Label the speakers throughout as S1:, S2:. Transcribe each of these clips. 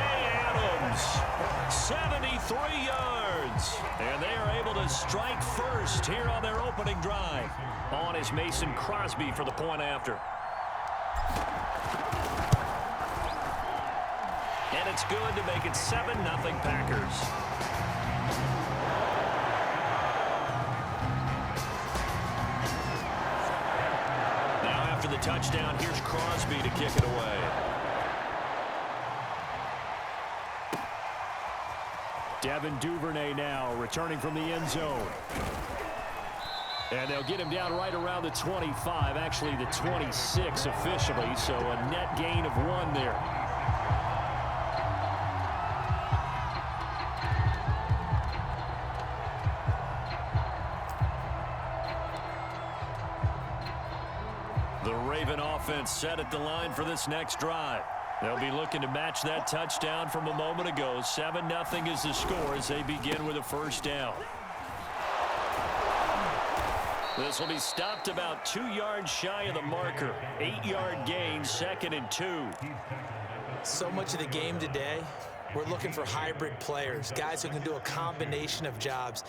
S1: Adams, 73 yards. And they are able to strike first here on their opening drive. On is Mason Crosby for the point after. And it's good to make it 7-0 Packers. Now after the touchdown, here's Crosby to kick it away. Devin Duvernay now returning from the end zone. And they'll get him down right around the 25, actually the 26 officially, so a net gain of 1 there. The Raven offense set at the line for this next drive. They'll be looking to match that touchdown from a moment ago. 7-0 is the score as they begin with a first down. This will be stopped about 2 yards shy of the marker. 8-yard gain, 2nd and 2.
S2: So much of the game today, we're looking for hybrid players, guys who can do a combination of jobs.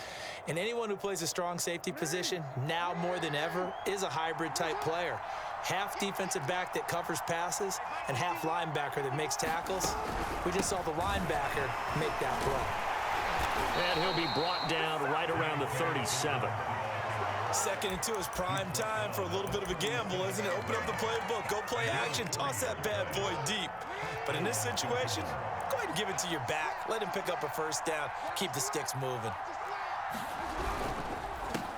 S2: And anyone who plays a strong safety position, now more than ever, is a hybrid type player. Half defensive back that covers passes and half linebacker that makes tackles. We just saw the linebacker make that play.
S1: And he'll be brought down right around the 37.
S2: 2nd and 2 is prime time for a little bit of a gamble, isn't it? Open up the playbook, go play action, toss that bad boy deep. But in this situation, go ahead and give it to your back. Let him pick up a first down. Keep the sticks moving.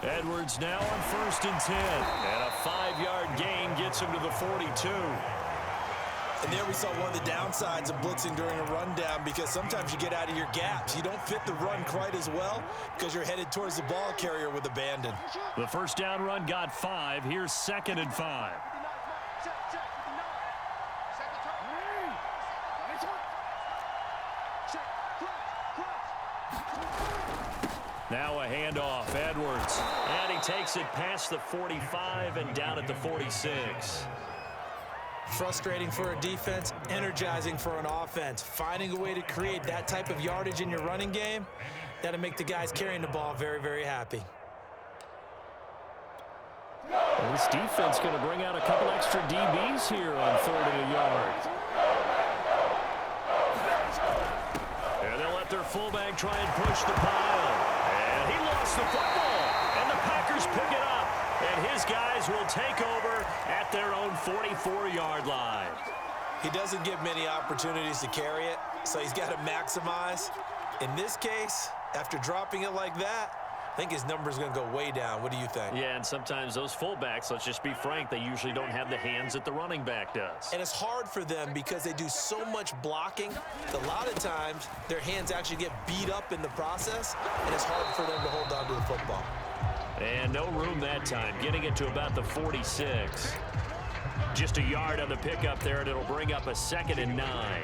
S1: Edwards now on 1st and 10. And a 5-yard gain gets him to the 42.
S2: And there we saw one of the downsides of blitzing during a rundown, because sometimes you get out of your gaps. You don't fit the run quite as well because you're headed towards the ball carrier with abandon.
S1: The first down run got 5. Here's 2nd and 5. Now a handoff, Edwards. And he takes it past the 45 and down at the 46.
S2: Frustrating for a defense, energizing for an offense. Finding a way to create that type of yardage in your running game, that'll make the guys carrying the ball very, very happy.
S1: And this defense going to bring out a couple extra DBs here on 3rd and a yard. And they'll let their fullback try and push the pile. And he lost the football. And the Packers pick it up. And his guys will take over at their own 44-yard line.
S2: He doesn't give many opportunities to carry it, so he's got to maximize. In this case, after dropping it like that, I think his number's going to go way down. What do you think?
S1: Yeah, and sometimes those fullbacks, let's just be frank, they usually don't have the hands that the running back does.
S2: And it's hard for them because they do so much blocking. A lot of times, their hands actually get beat up in the process, and it's hard for them to hold on to the football.
S1: And no room that time, getting it to about the 46. Just a yard on the pickup there, and it'll bring up a 2nd and 9.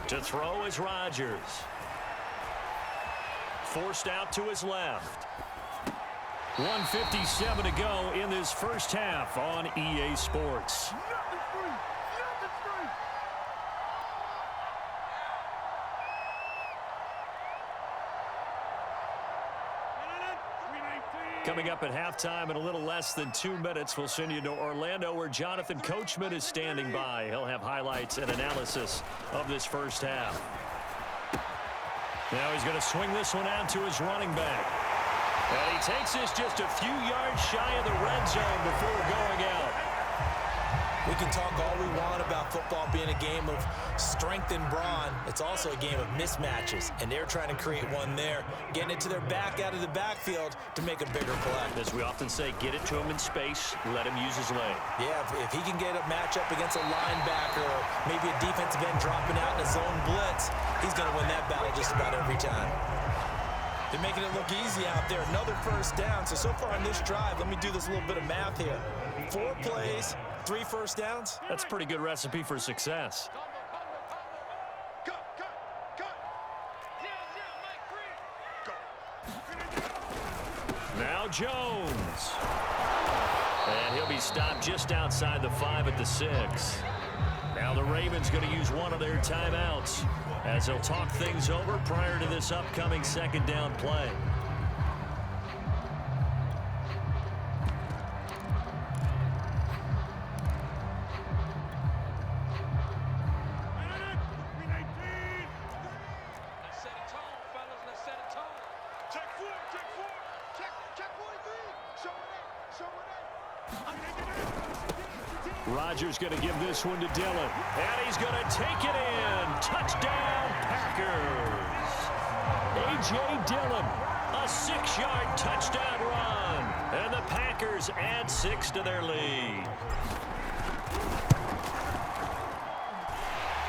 S1: To throw is Rodgers. Forced out to his left. 1:57 to go in this first half on EA Sports. Coming up at halftime in a little less than 2 minutes, we'll send you to Orlando where Jonathan Coachman is standing by. He'll have highlights and analysis of this first half. Now he's going to swing this one out to his running back. And he takes this just a few yards shy of the red zone before going out.
S2: We can talk all we want about football being a game of strength and brawn. It's also a game of mismatches, and they're trying to create one there, getting it to their back out of the backfield to make a bigger play.
S1: As we often say, get it to him in space, let him use his leg.
S2: Yeah, if he can get a matchup against a linebacker or maybe a defensive end dropping out in a zone blitz, he's going to win that battle just about every time. They're making it look easy out there. Another first down. So far on this drive, let me do this little bit of math here. 4 plays, 3 first downs.
S1: That's a pretty good recipe for success. Now Jones. And he'll be stopped just outside the 5 at the 6. Now the Ravens going to use one of their timeouts as they'll talk things over prior to this upcoming second down play. Rodgers going to give this one to Dillon. And he's going to take it in. Touchdown, Packers. A.J. Dillon, a 6-yard touchdown run. And the Packers add 6 to their lead.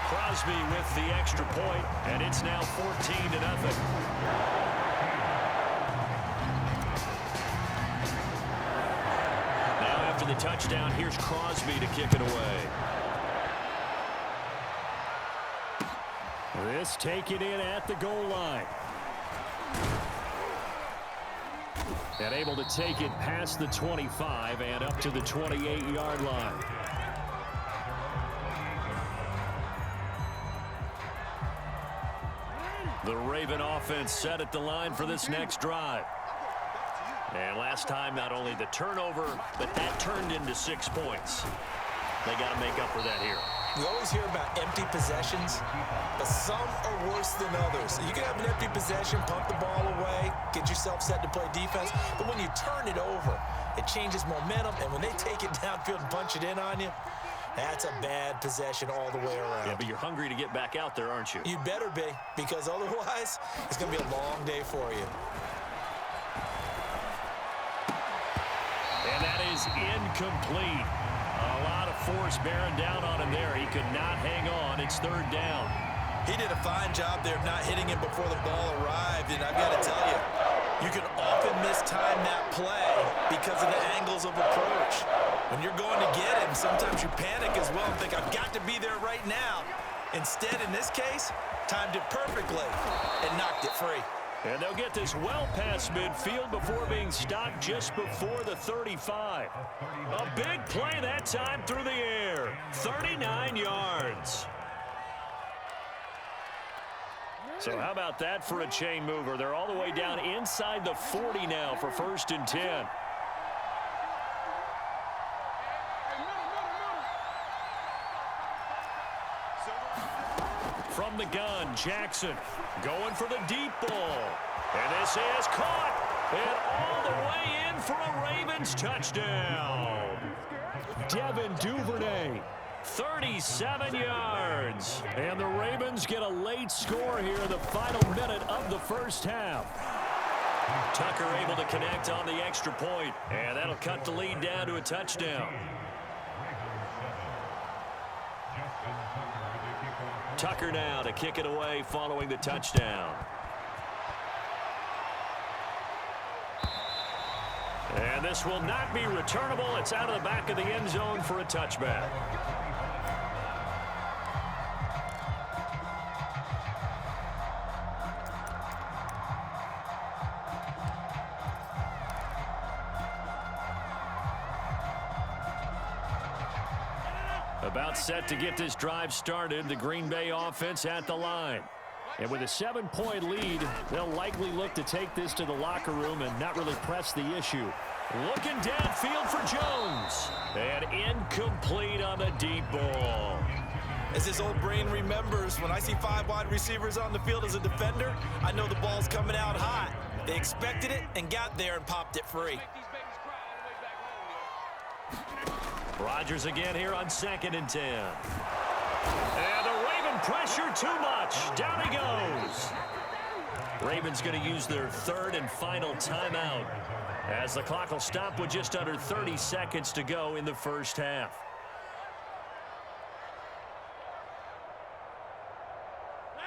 S1: Crosby with the extra point, and it's now 14-0. The touchdown, here's Crosby to kick it away. This taken in at the goal line. And able to take it past the 25 and up to the 28-yard line. The Raven offense set at the line for this next drive. And last time, not only the turnover, but that turned into 6 points. They got to make up for that here.
S2: We always hear about empty possessions, but some are worse than others. You can have an empty possession, pump the ball away, get yourself set to play defense, but when you turn it over, it changes momentum, and when they take it downfield and punch it in on you, that's a bad possession all the way around.
S1: Yeah, but you're hungry to get back out there, aren't you?
S2: You better be, because otherwise, it's going to be a long day for you.
S1: And that is incomplete. A lot of force bearing down on him there. He could not hang on. It's 3rd down.
S2: He did a fine job there of not hitting him before the ball arrived. And I've got to tell you, you can often mistime that play because of the angles of approach. When you're going to get him, sometimes you panic as well and think, I've got to be there right now. Instead, in this case, timed it perfectly and knocked it free.
S1: And they'll get this well past midfield before being stopped just before the 35. A big play that time through the air. 39 yards. So how about that for a chain mover? They're all the way down inside the 40 now for 1st and 10. From the gun, Jackson going for the deep ball. And this is caught. And all the way in for a Ravens touchdown. Devin Duvernay, 37 yards. And the Ravens get a late score here in the final minute of the first half. Tucker able to connect on the extra point. And that'll cut the lead down to a touchdown. Tucker now to kick it away following the touchdown. And this will not be returnable. It's out of the back of the end zone for a touchback. About set to get this drive started. The Green Bay offense at the line. And with a 7-point lead, they'll likely look to take this to the locker room and not really press the issue. Looking downfield for Jones. And incomplete on the deep ball.
S2: As his old brain remembers, when I see 5 wide receivers on the field as a defender, I know the ball's coming out hot. They expected it and got there and popped it free.
S1: Rodgers again here on 2nd and 10. And the Raven pressure too much. Down he goes. Ravens going to use their 3rd and final timeout as the clock will stop with just under 30 seconds to go in the first half.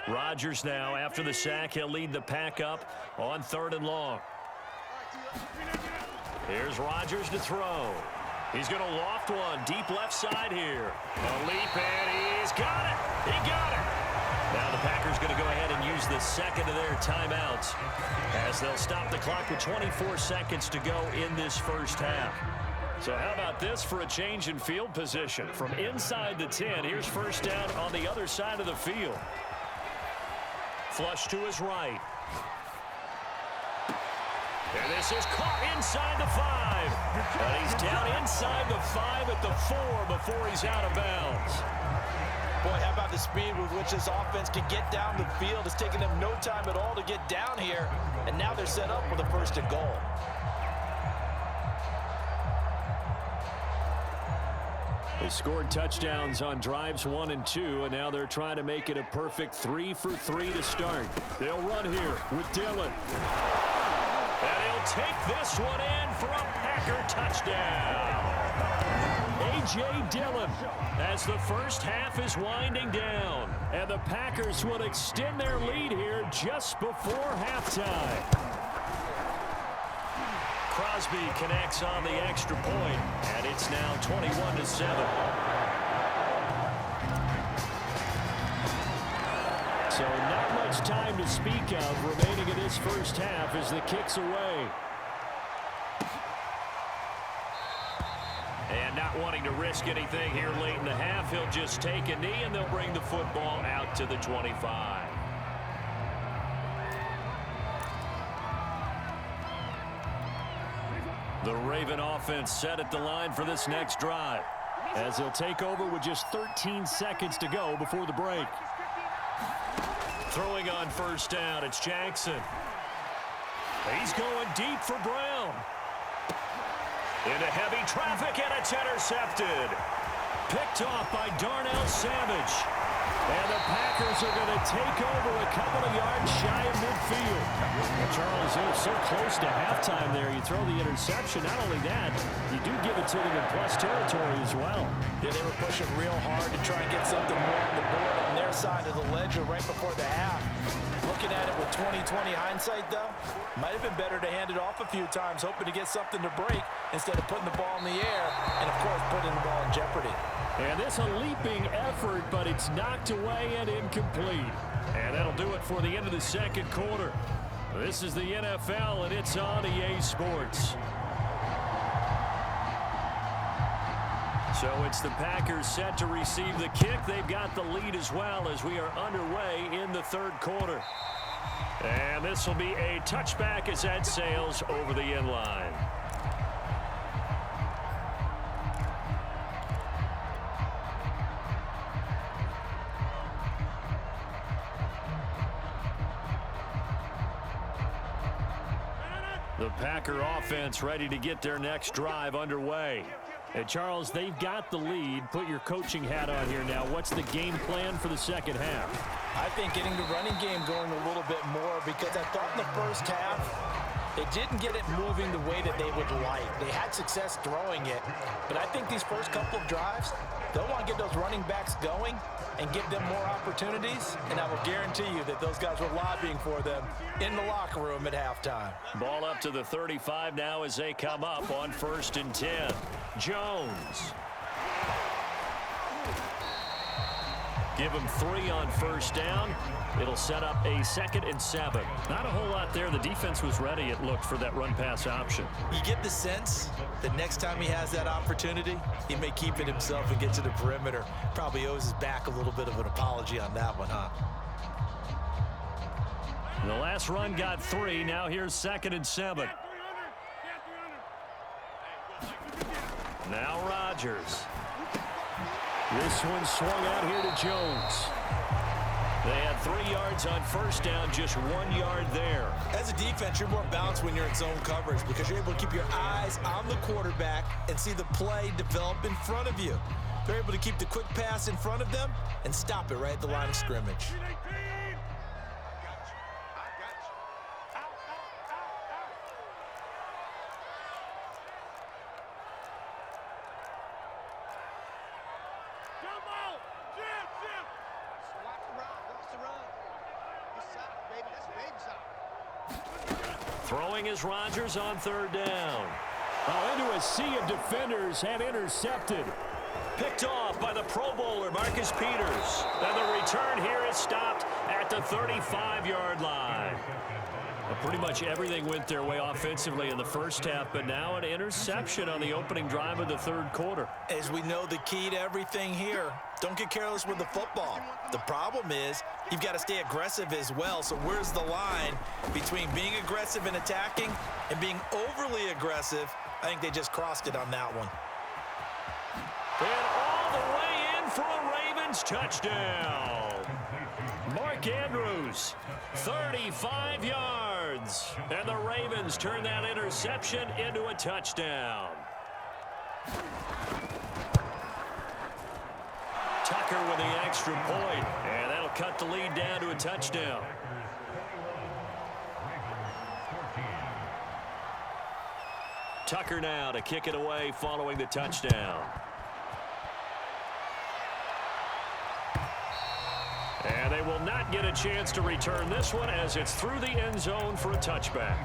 S1: Rodgers now after the sack. He'll lead the pack up on 3rd and long. Here's Rodgers to throw. He's going to loft one deep left side here. A leap, and he's got it. He got it. Now the Packers going to go ahead and use the the second of their timeouts as they'll stop the clock with 24 seconds to go in this first half. So how about this for a change in field position? From inside the 10, here's first down on the other side of the field. Flush to his right. And this is caught inside the 5. And he's down inside the 5 at the 4 before he's out of bounds.
S2: Boy, how about the speed with which this offense can get down the field? It's taken them no time at all to get down here. And now they're set up with a first and goal.
S1: They scored touchdowns on drives 1 and 2, and now they're trying to make it a perfect 3 for 3 to start. They'll run here with Dillon. And he'll take this one in for a Packer touchdown. A.J. Dillon as the first half is winding down. And the Packers will extend their lead here just before halftime. Crosby connects on the extra point, and it's now 21-7. So not much time to speak of remaining in this first half as the kick's away. And not wanting to risk anything here late in the half, he'll just take a knee, and they'll bring the football out to the 25. The Raven offense set at the line for this next drive as he'll take over with just 13 seconds to go before the break. Throwing on first down, it's Jackson. He's going deep for Brown. Into heavy traffic, and it's intercepted. Picked off by Darnell Savage. And the Packers are going to take over a couple of yards shy of midfield. Well, Charles, it was so close to halftime there. You throw the interception. Not only that, you do give it to them in plus territory as well.
S2: Yeah, they were pushing real hard to try and get something more on the board on their side of the ledger right before the half. Looking at it with 20/20 hindsight, though, might have been better to hand it off a few times, hoping to get something to break instead of putting the ball in the air and, of course, putting the ball in jeopardy.
S1: And this a leaping effort, but it's knocked away and incomplete. And that'll do it for the end of the second quarter. This is the NFL, and it's on EA Sports. So it's the Packers set to receive the kick. They've got the lead as well as we are underway in the third quarter. And this will be a touchback as that sails over the end line. The Packer offense ready to get their next drive underway. And Charles, they've got the lead. Put your coaching hat on here now. What's the game plan for the second half?
S2: I think getting the running game going a little bit more, because I thought in the first half they didn't get it moving the way that they would like. They had success throwing it, but I think these first couple of drives, they'll want to get those running backs going and give them more opportunities, and I will guarantee you that those guys were lobbying for them in the locker room at halftime.
S1: Ball up to the 35 now as they come up on 1st and 10. Jones. Give him 3 on first down. It'll set up a 2nd and 7. Not a whole lot there. The defense was ready, it looked, for that run-pass option.
S2: You get the sense that next time he has that opportunity, he may keep it himself and get to the perimeter. Probably owes his back a little bit of an apology on that one, huh?
S1: The last run got 3. Now here's 2nd and 7. Now Rodgers. This one swung out here to Jones. They had 3 yards on first down, just 1 yard there.
S2: As a defense, you're more balanced when you're in zone coverage because you're able to keep your eyes on the quarterback and see the play develop in front of you. They're able to keep the quick pass in front of them and stop it right at the line of scrimmage.
S1: Throwing is Rodgers on 3rd down. Oh, into a sea of defenders and intercepted. Picked off by the Pro Bowler, Marcus Peters. And the return here is stopped at the 35-yard line. Well, pretty much everything went their way offensively in the first half, but now an interception on the opening drive of the third quarter.
S2: As we know, the key to everything here, don't get careless with the football. The problem is you've got to stay aggressive as well. So where's the line between being aggressive and attacking and being overly aggressive? I think they just crossed it on that one.
S1: And all the way in for a Ravens touchdown. Mark Andrews, 35 yards. And the Ravens turn that interception into a touchdown. Tucker with the extra point, and that'll cut the lead down to a touchdown. Tucker now to kick it away following the touchdown. And they will not get a chance to return this one as it's through the end zone for a touchback.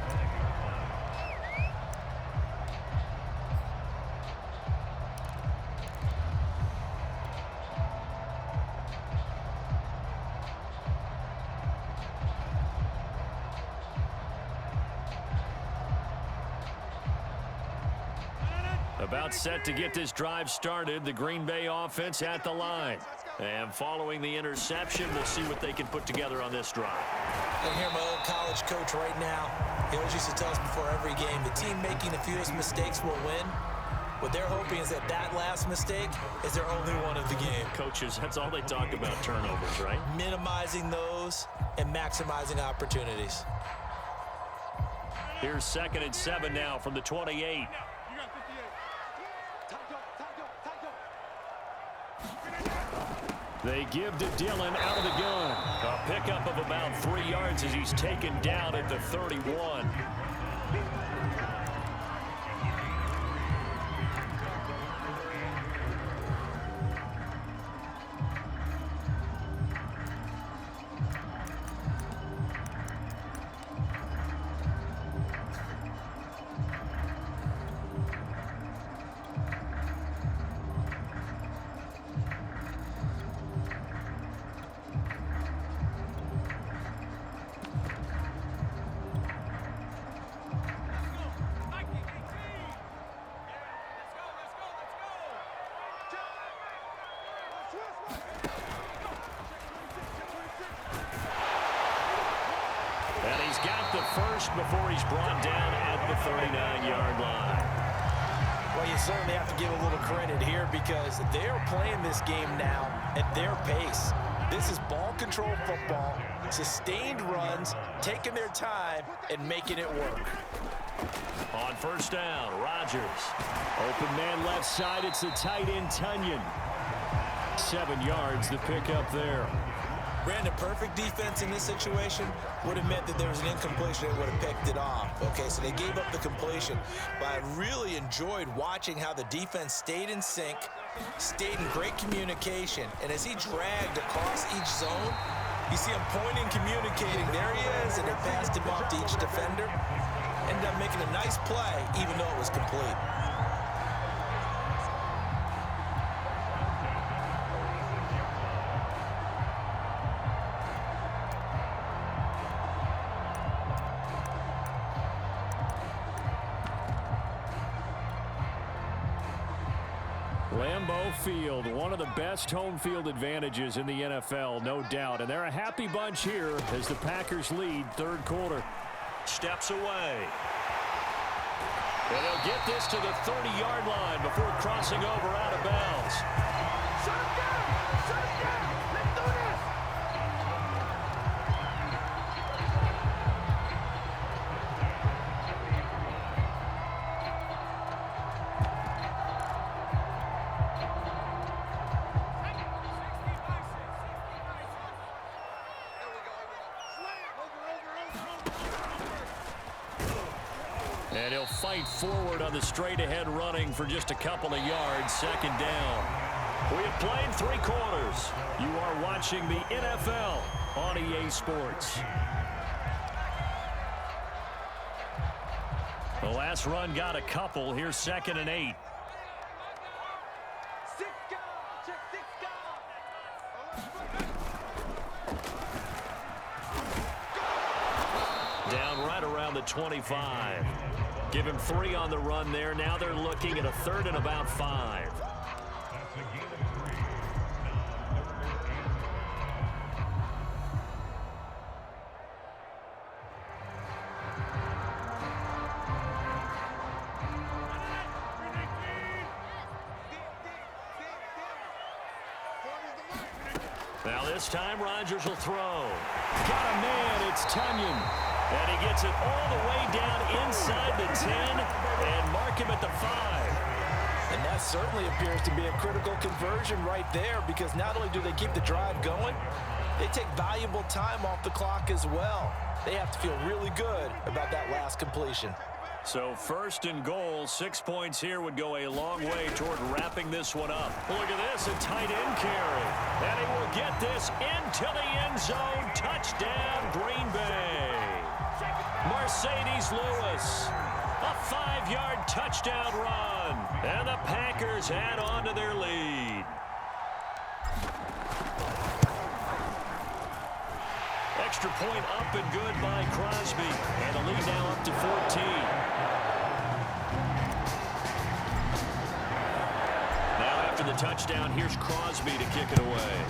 S1: About set to get this drive started, the Green Bay offense at the line. And following the interception, we'll see what they can put together on this drive.
S2: I hear my old college coach right now. He always used to tell us before every game, the team making the fewest mistakes will win. What they're hoping is that that last mistake is their only one of the game.
S1: Coaches, that's all they talk about, turnovers, right?
S2: Minimizing those and maximizing opportunities.
S1: Here's 2nd and 7 now from the 28. They give to Dillon out of the gun. A pickup of about 3 yards as he's taken down at the 31. And he's got the first before he's brought down at the 39-yard line.
S2: Well, you certainly have to give a little credit here because they're playing this game now at their pace. This is ball control football, sustained runs, taking their time and making it work.
S1: On first down, Rodgers. Open man left side, it's the tight end Tunyon. 7 yards, the pickup there.
S2: Brandon, perfect defense in this situation would have meant that there was an incompletion and would have picked it off. Okay, so they gave up the completion. But I really enjoyed watching how the defense stayed in sync, stayed in great communication. And as he dragged across each zone, you see him pointing, communicating. There he is, and they passed him off to each defender. Ended up making a nice play, even though it was complete.
S1: Lambeau Field, one of the best home field advantages in the NFL, no doubt. And they're a happy bunch here as the Packers lead third quarter. Steps away. And they'll get this to the 30-yard line before crossing over out of bounds.
S3: Shut down! Shut down! Let's do this!
S1: And he'll fight forward on the straight-ahead running for just a couple of yards. 2nd down. We have played 3 quarters. You are watching the NFL on EA Sports. The last run got a couple. Here's 2nd and 8. Down right around the 25. Give him 3 on the run there. Now they're looking at a 3rd and about 5. Now this time Rodgers will throw. Got a man, it's Tunyon. And he gets it all the way down inside the 10 and mark him at the 5.
S2: And that certainly appears to be a critical conversion right there, because not only do they keep the drive going, they take valuable time off the clock as well. They have to feel really good about that last completion.
S1: So 1st and goal, 6 points here would go a long way toward wrapping this one up. Look at this, a tight end carry. And he will get this into the end zone. Touchdown, Green Bay. Mercedes Lewis, a 5-yard touchdown run. And the Packers add on to their lead. Extra point up and good by Crosby. And the lead now up to 14. Now after the touchdown, here's Crosby to kick it away.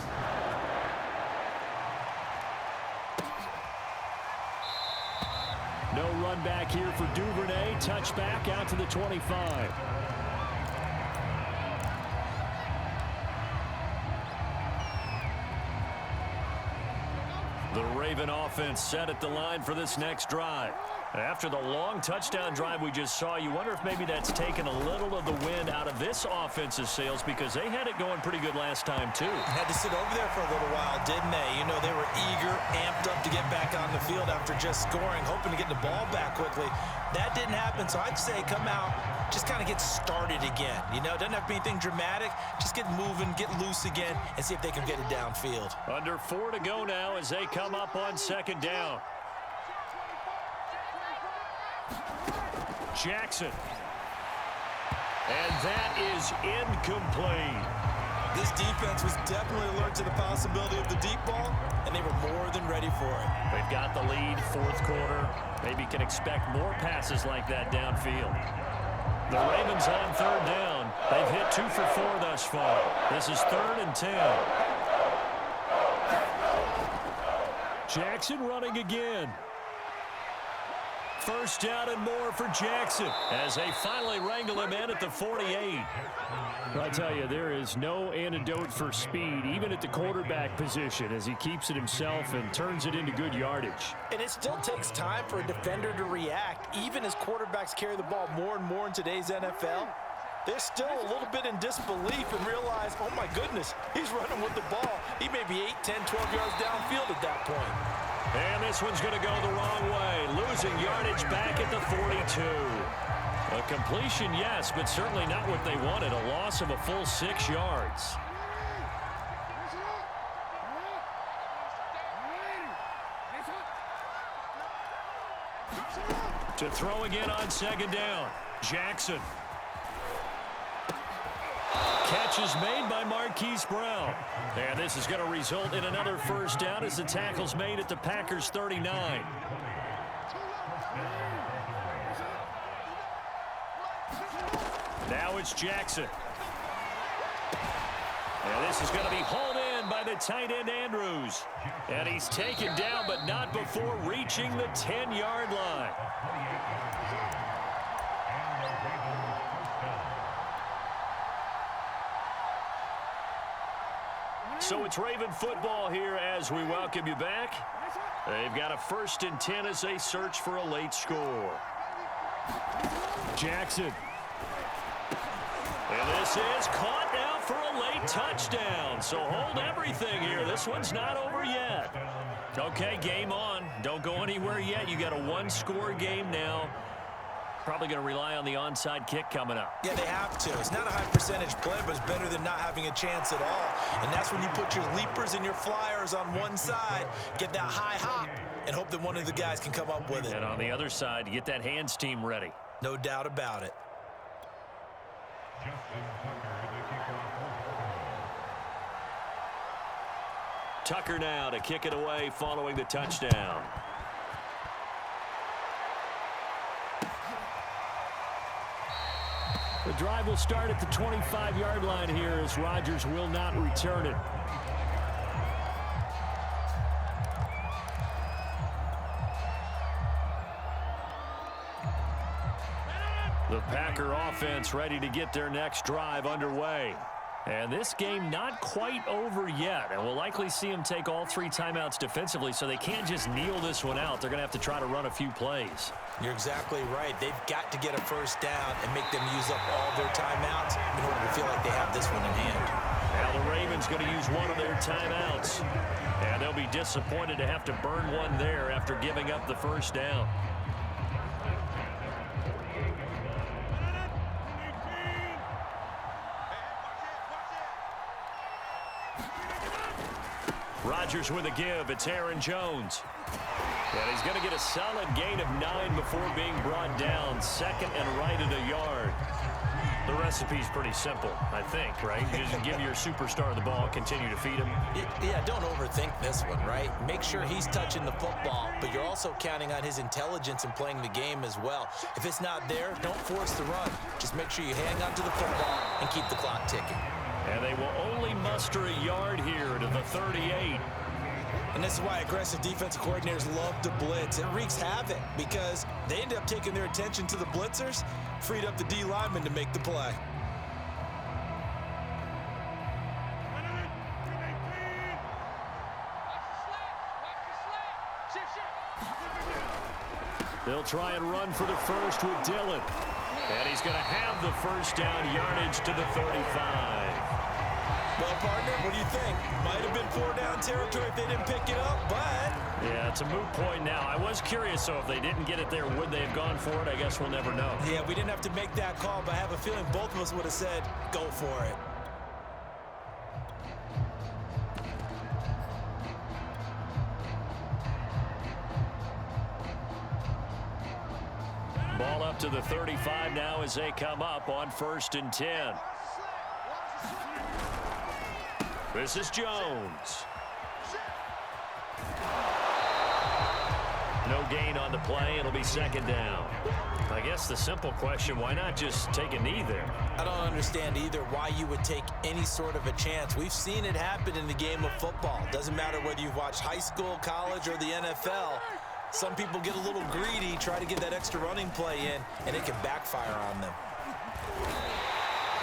S1: No run back here for Duvernay. Touchback out to the 25. The Raven offense set at the line for this next drive. After the long touchdown drive we just saw, you wonder if maybe that's taken a little of the wind out of this offense's sails, because they had it going pretty good last time too.
S2: Had to sit over there for a little while, didn't they? You know, they were eager, amped up to get back on the field after just scoring, hoping to get the ball back quickly. That didn't happen, so I'd say come out, just kind of get started again. You know, doesn't have to be anything dramatic. Just get moving, get loose again, and see if they can get it downfield.
S1: Under 4 to go now as they come up on 2nd down. Jackson. And that is incomplete.
S2: This defense was definitely alert to the possibility of the deep ball, and they were more than ready for it.
S1: They've got the lead, 4th quarter. Maybe can expect more passes like that downfield. The Ravens on 3rd down. They've hit 2 for 4 thus far. This is 3rd and 10. Jackson running again. 1st down and more for Jackson as they finally wrangle him in at the 48.
S4: I tell you, there is no antidote for speed, even at the quarterback position, as he keeps it himself and turns it into good yardage.
S2: And it still takes time for a defender to react, even as quarterbacks carry the ball more and more in today's NFL. They're still a little bit in disbelief and realize, oh my goodness, he's running with the ball. He may be 8, 10, 12 yards downfield at that point.
S1: And this one's going to go the wrong way, losing yardage back at the 42. A completion, yes, but certainly not what they wanted, a loss of a full 6 yards. To throw again on 2nd down, Jackson. Catch is made by Marquise Brown. And this is going to result in another 1st down as the tackle's made at the Packers' 39. Now it's Jackson. And this is going to be hauled in by the tight end Andrews. And he's taken down, but not before reaching the 10-yard line. So it's Raven football here as we welcome you back. They've got a 1st and 10 as they search for a late score.
S4: Jackson.
S1: And this is caught now for a late touchdown. So hold everything here. This one's not over yet. Okay, game on. Don't go anywhere yet. You got a 1-score game now. Probably going to rely on the onside kick coming up.
S2: Yeah, they have to. It's not a high percentage play, but it's better than not having a chance at all. And that's when you put your leapers and your flyers on one side, get that high hop, and hope that one of the guys can come up with it.
S1: And on the other side, get that hands team ready.
S2: No doubt about it.
S1: Tucker now to kick it away following the touchdown.
S4: drive will start at the 25-yard line here as Rodgers will not return it. The Packer offense ready to get their next drive underway. And this game not quite over yet. And we'll likely see them take all 3 timeouts defensively, so they can't just kneel this one out. They're going to have to try to run a few plays.
S2: You're exactly right. They've got to get a first down and make them use up all their timeouts in order to feel like they have this one in hand.
S4: Now the Ravens going to use one of their timeouts. And they'll be disappointed to have to burn one there after giving up the first down. Rodgers with a give. It's Aaron Jones. And he's going to get a solid gain of 9 before being brought down. Second and right at a yard. The recipe's pretty simple, I think, right? You just give your superstar the ball, continue to feed him.
S2: Yeah, don't overthink this one, right? Make sure he's touching the football, but you're also counting on his intelligence in playing the game as well. If it's not there, don't force the run. Just make sure you hang on to the football and keep the clock ticking.
S4: And they will only muster a yard here to the 38.
S2: And this is why aggressive defensive coordinators love to blitz. It wreaks havoc because they end up taking their attention to the blitzers, freed up the D lineman to make the play.
S4: They'll try and run for the first with Dillon. And he's going to have the first down yardage to the 35.
S2: Well, partner, what do you think? Might have been 4-down territory if they didn't pick it up, but...
S4: Yeah, it's a moot point now. I was curious, so if they didn't get it there, would they have gone for it? I guess we'll never know.
S2: Yeah, we didn't have to make that call, but I have a feeling both of us would have said, go for it.
S4: Ball up to the 35 now as they come up on 1st and 10. This is Jones. No gain on the play. It'll be 2nd down. I guess the simple question, why not just take a knee there?
S2: I don't understand either why you would take any sort of a chance. We've seen it happen in the game of football. Doesn't matter whether you've watched high school, college, or the NFL. Some people get a little greedy, try to get that extra running play in, and it can backfire on them.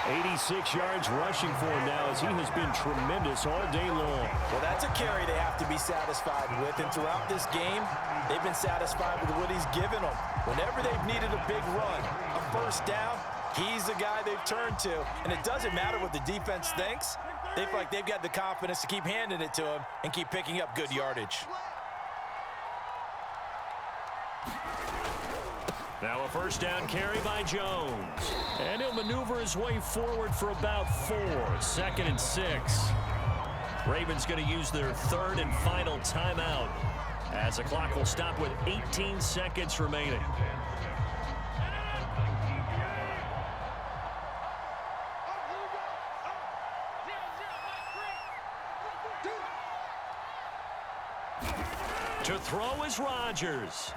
S4: 86 yards rushing for him now as he has been tremendous all day long.
S2: Well, that's a carry they have to be satisfied with, and throughout this game, they've been satisfied with what he's given them. Whenever they've needed a big run, a first down, he's the guy they've turned to, and it doesn't matter what the defense thinks. They feel like they've got the confidence to keep handing it to him and keep picking up good yardage.
S4: Now a first down carry by Jones. And he'll maneuver his way forward for about 4. 2nd and 6. Ravens going to use their 3rd and final timeout as the clock will stop with 18 seconds remaining. To throw is Rodgers.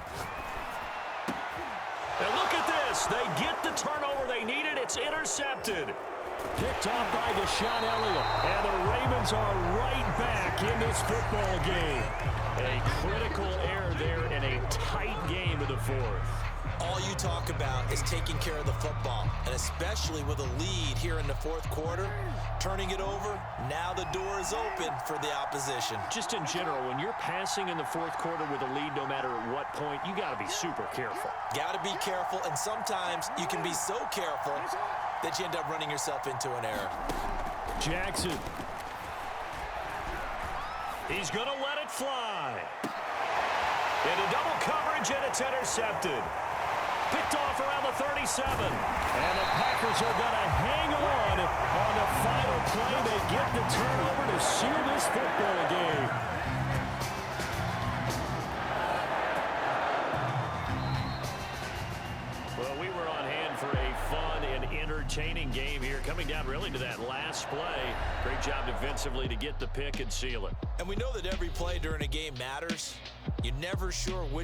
S4: And look at this. They get the turnover they needed. It's intercepted. Picked off by Deshaun Elliott. And the Ravens are right back in this football game. A critical error there in a tight game in the 4th.
S2: All you talk about is taking care of the football, and especially with a lead here in the 4th quarter, turning it over, now the door is open for the opposition.
S4: Just in general, when you're passing in the 4th quarter with a lead, no matter at what point, you got to be super careful.
S2: Got to be careful, and sometimes you can be so careful that you end up running yourself into an error.
S4: Jackson. He's going to let it fly. Into double coverage, and it's intercepted. Picked off around the 37. And the Packers are going to hang on the final play. They get the turnover to seal this football game. Well, we were on hand for a fun and entertaining game here, coming down really to that last play. Great job defensively to get the pick and seal it.
S2: And we know that every play during a game matters. You're never sure which